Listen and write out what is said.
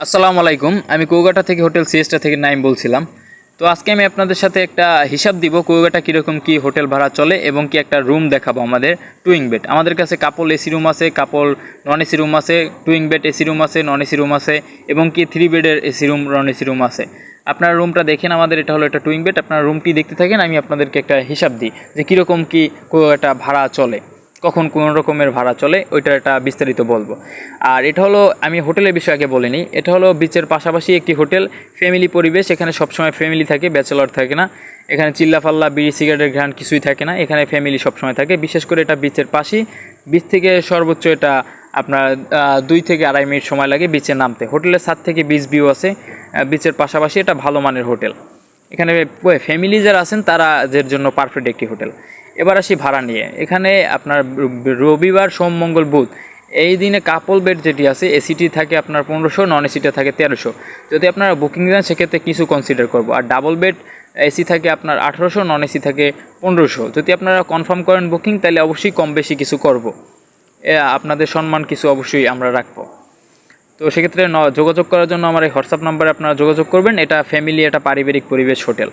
আসসালামু আলাইকুম। আমি কুয়াকাটা থেকে হোটেল সিএসটা থেকে নাইম বলছিলাম। তো আজকে আমি আপনাদের সাথে একটা হিসাব দিব কুয়াকাটা কীরকম কী হোটেল ভাড়া চলে এবং কি একটা রুম দেখাবো আমাদের টুইং বেড। আমাদের কাছে কাপল এসি রুম আছে, কাপল নন এসি রুম আছে, টুইং বেড এসি রুম আছে, নন এসি রুম আছে এবং কি 3 বেডের AC room non AC room আছে। আপনারা রুমটা দেখেন, আমাদের এটা হলো একটা টুইং বেড। আপনারা রুমটি দেখতে থাকেন, আমি আপনাদেরকে একটা হিসাব দিই যে কীরকম কী কুয়াকাটা ভাড়া চলে, কখন কোন রকমের ভাড়া চলে ওইটার একটা বিস্তারিত বলবো। আর এটা হলো, আমি হোটেলের বিষয়ে আগে বলিনি, এটা হলো বিচের পাশাপাশি একটি হোটেল, ফ্যামিলি পরিবেশ। এখানে সবসময় ফ্যামিলি থাকে, ব্যাচেলর থাকে না। এখানে চিল্লাফাল্লা বিড়ি সিগারেটের ঘ্রাণ কিছুই থাকে না, এখানে ফ্যামিলি সবসময় থাকে। বিশেষ করে এটা বিচের পাশেই, বিচ থেকে সর্বোচ্চ এটা আপনার 2 থেকে 2.5 মিনিট সময় লাগে বিচে নামতে। হোটেলের ছাদ থেকে বিচ ভিউ আছে, বিচের পাশাপাশি এটা ভালো মানের হোটেল। এখানে ফ্যামিলি যারা আছেন তাদের জন্য পারফেক্ট একটি হোটেল। এবার আসি ভাড়া নিয়ে। এখানে আপনার রবিবার, সোম, মঙ্গল, বুধ এই দিনে কাপল বেড যেটি আছে এসিটি থাকে আপনার 1500, নন এসিটা থাকে 1300। যদি আপনারা বুকিং দেন সেক্ষেত্রে কিছু কনসিডার করবো। আর ডাবল বেড এসি থাকে আপনার 1800, নন এসি থাকে 1500। যদি আপনারা কনফার্ম করেন বুকিং, তাহলে অবশ্যই কম বেশি কিছু করব, আপনাদের সম্মান কিছু অবশ্যই আমরা রাখবো। তো সেক্ষেত্রে যোগাযোগ করার জন্য আমার এই হোয়াটসঅ্যাপ নাম্বারে আপনারা যোগাযোগ করবেন। এটা ফ্যামিলি, এটা পারিবারিক পরিবেশ হোটেল।